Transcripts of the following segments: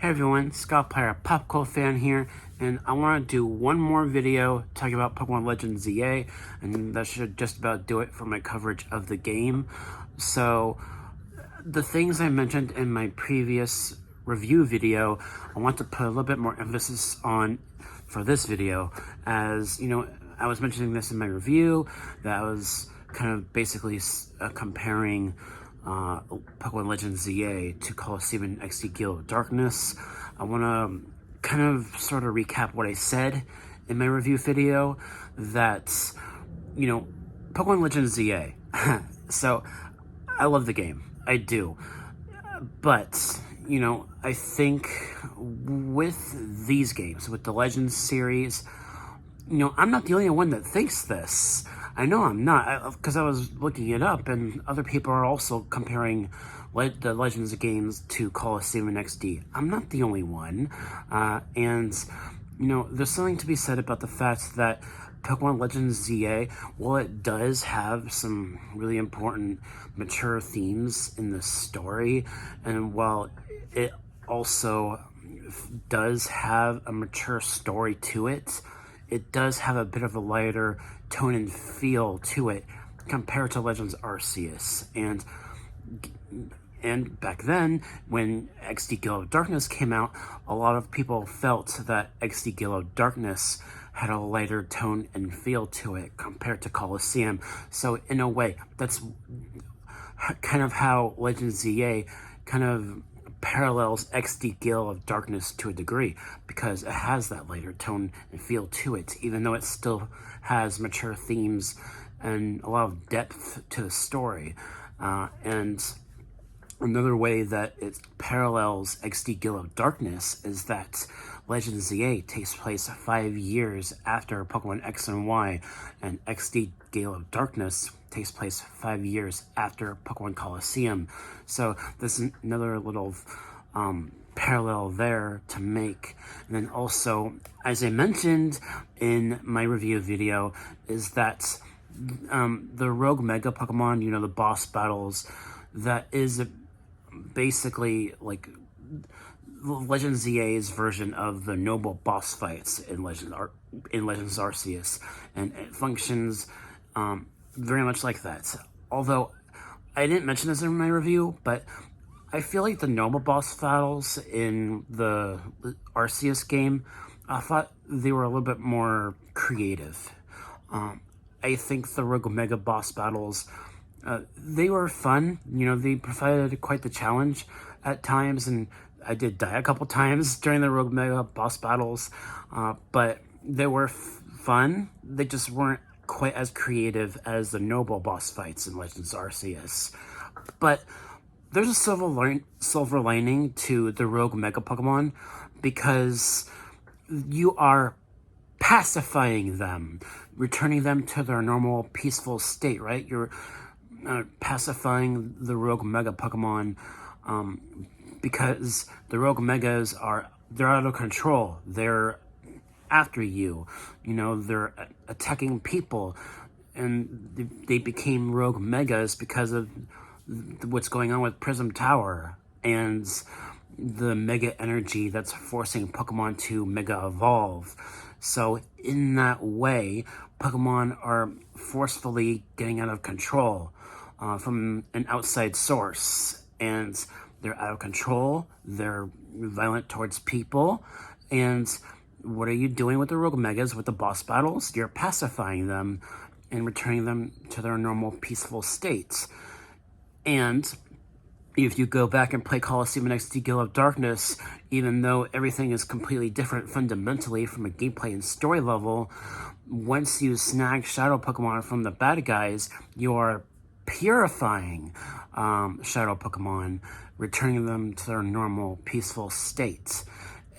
Hey everyone, 𝐿𝐵𝐼𝐿, Popco fan here, and I want to do one more video talking about Pokémon Legends ZA, and that should just about do it for my coverage of the game. So, the things I mentioned in my previous review video, I want to put a little bit more emphasis on for this video, as, you know, I was mentioning this in my review, that I was kind of basically comparing Pokémon Legends ZA to Colosseum and XD Gale of Darkness. I want to kind of sort of recap what I said in my review video, that, you know, Pokémon Legends ZA, so I love the game, I do, but, you know, I think with these games, with the Legends series, you know, I'm not the only one that thinks this. I know I'm not, because I was looking it up, and other people are also comparing the Legends games to Colosseum and XD. I'm not the only one, and, you know, there's something to be said about the fact that Pokémon Legends ZA, while it does have some really important mature themes in the story, and while it also does have a mature story to it, it does have a bit of a lighter tone and feel to it compared to Legends Arceus. And back then, when XD Gale of Darkness came out, a lot of people felt that XD Gale of Darkness had a lighter tone and feel to it compared to Colosseum. So in a way, that's kind of how Legends ZA kind of parallels XD Gale of Darkness to a degree, because it has that lighter tone and feel to it, even though it still has mature themes and a lot of depth to the story. And another way that it parallels XD Gale of Darkness is that Legends ZA takes place 5 years after Pokemon X and Y, and XD Gale of Darkness takes place 5 years after Pokemon Colosseum. So this is another little parallel there to make. And then also, as I mentioned in my review video, is that the Rogue Mega Pokemon, you know, the boss battles, that is basically like Legends ZA's version of the noble boss fights in Legends Arceus, and it functions very much like that. Although I didn't mention this in my review, but I feel like the noble boss battles in the Arceus game, I thought they were a little bit more creative. I think the Rogue Mega boss battles, they were fun. You know, they provided quite the challenge at times, and I did die a couple times during the Rogue Mega boss battles, but they were fun. They just weren't quite as creative as the noble boss fights in Legends Arceus. But there's a silver lining to the Rogue Mega Pokemon, because you are pacifying them, returning them to their normal peaceful state, right? You're pacifying the Rogue Mega Pokemon, because the Rogue Megas they're out of control. They're after you, you know, they're attacking people, and they became Rogue Megas because of what's going on with Prism Tower and the mega energy that's forcing Pokemon to mega evolve. So in that way, Pokemon are forcefully getting out of control from an outside source, and they're out of control, they're violent towards people, and what are you doing with the Rogue Megas with the boss battles? You're pacifying them and returning them to their normal peaceful states. And if you go back and play Colosseum and XD Gale of Darkness, even though everything is completely different fundamentally from a gameplay and story level, once you snag Shadow Pokemon from the bad guys, you are purifying Shadow Pokemon, returning them to their normal peaceful state.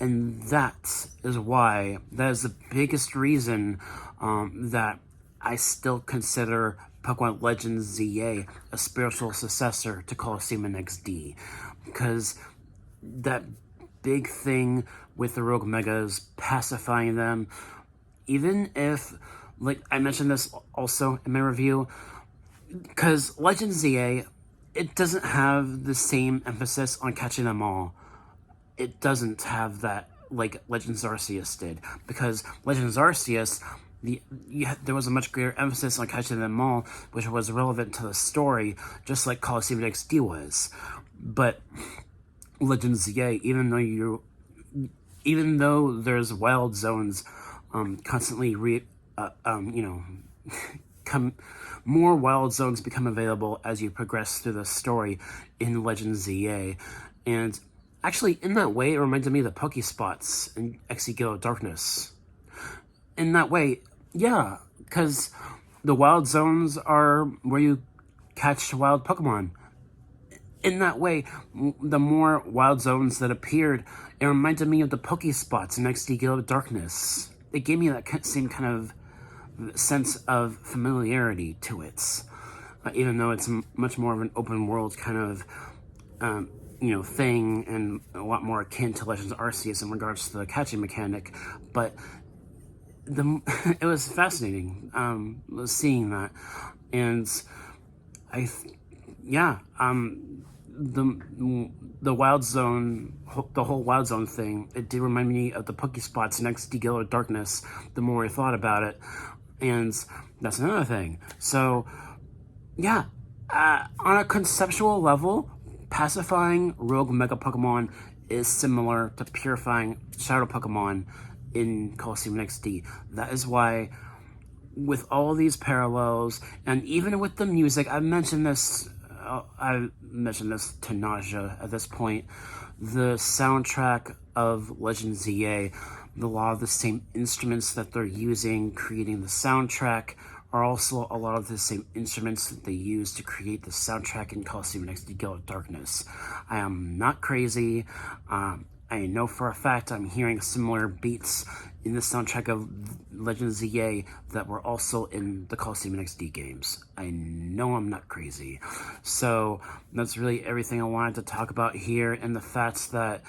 And that is the biggest reason that I still consider Pokémon Legends ZA a spiritual successor to Colosseum and XD, because that big thing with the Rogue Megas, pacifying them, even if, like I mentioned this also in my review, because Legends ZA, it doesn't have the same emphasis on catching them all. it doesn't have that like Legends Arceus did, because Legends Arceus, there was a much greater emphasis on catching them all, which was relevant to the story, just like Colosseum XD was. But Legends ZA, even though there's wild zones, constantly more wild zones become available as you progress through the story in Legends ZA, and actually, in that way, it reminded me of the Poké spots in 𝐦𝐸 Darkness. In that way, yeah, because the wild zones are where you catch wild Pokemon. In that way, the more wild zones that appeared, it reminded me of the Poké spots in 𝐦𝐸 Darkness. It gave me that same kind of sense of familiarity to it, even though it's much more of an open world kind of thing, and a lot more akin to Legends Arceus in regards to the catching mechanic. But it was fascinating seeing that, and the wild zone, the whole wild zone thing, it did remind me of the Poké spots in 𝐦𝐸 Darkness the more I thought about it. And that's another thing. So yeah, on a conceptual level, pacifying rogue mega Pokemon is similar to purifying shadow Pokemon in Colosseum XD. That is why, with all these parallels, and even with the music, I've mentioned this to nausea at this point, the soundtrack of Legends ZA, a lot of the same instruments that they're using creating the soundtrack are also a lot of the same instruments that they use to create the soundtrack in Colosseum 𝐸 Darkness. I am not crazy. I know for a fact I'm hearing similar beats in the soundtrack of Legends ZA that were also in the Colosseum XD games. I know I'm not crazy. So that's really everything I wanted to talk about here, and the fact that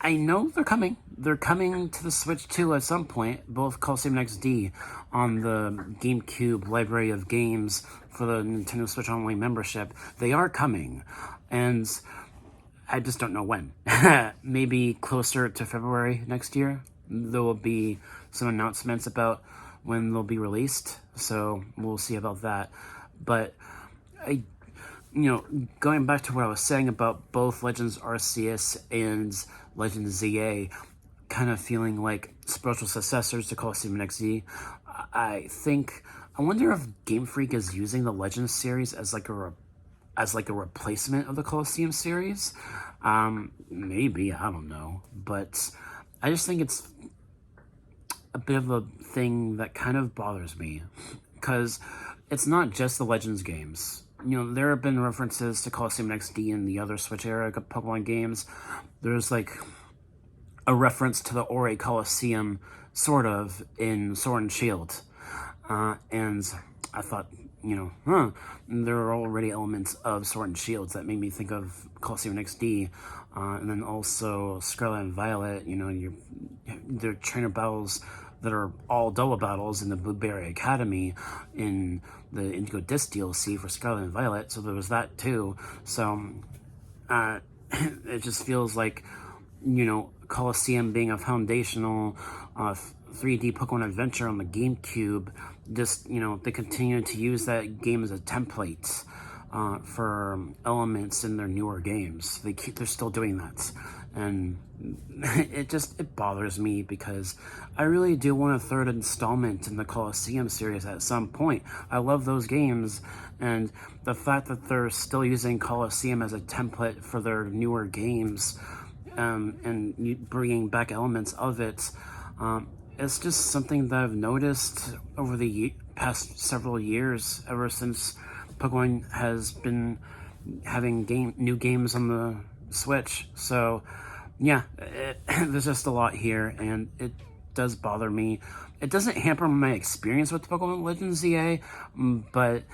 I know they're coming. They're coming to the Switch too at some point, both Colosseum XD on the GameCube library of games for the Nintendo Switch Online membership. They are coming, and I just don't know when. Maybe closer to February next year. There will be some announcements about when they'll be released, so we'll see about that. But going back to what I was saying about both Legends Arceus and Legends ZA kind of feeling like spiritual successors to Colosseum XD, I wonder if Game Freak is using the Legends series as like a replacement of the Colosseum series. Maybe, I don't know. But I just think it's a bit of a thing that kind of bothers me, because it's not just the Legends games. There have been references to Colosseum XD in the other Switch era Pokemon games. There's like a reference to the 𝐸 Colosseum, sort of, in Sword and Shield. And I thought, there are already elements of Sword and Shield that made me think of Colosseum XD. And then also Scarlet and Violet, their trainer battles that are all double battles in the Blueberry Academy in the Indigo Disc DLC for Scarlet and Violet, so there was that too. So it just feels like, Colosseum being a foundational 3D Pokemon adventure on the GameCube, just, they continue to use that game as a template for elements in their newer games. They're still doing that. And it bothers me, because I really do want a third installment in the Colosseum series at some point. I love those games, and the fact that they're still using Colosseum as a template for their newer games, and bringing back elements of it, it's just something that I've noticed over the past several years, ever since Pokemon has been having new games on the Switch. So yeah, there's just a lot here, and it does bother me. It doesn't hamper my experience with Pokemon Legends ZA, but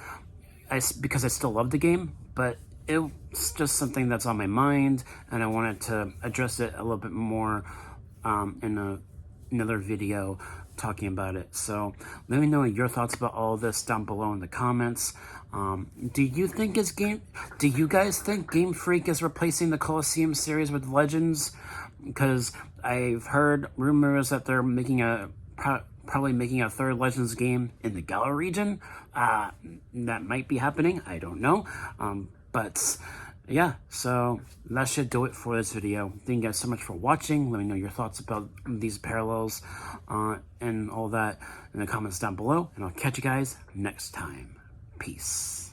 because I still love the game, but it's just something that's on my mind, and I wanted to address it a little bit more in another video talking about it. So let me know your thoughts about all this down below in the comments. Do you guys think Game Freak is replacing the Colosseum series with Legends? Because I've heard rumors that they're making probably making a third Legends game in the Gale region. That might be happening. I don't know. But yeah, so that should do it for this video. Thank you guys so much for watching. Let me know your thoughts about these parallels and all that in the comments down below. And I'll catch you guys next time. Peace.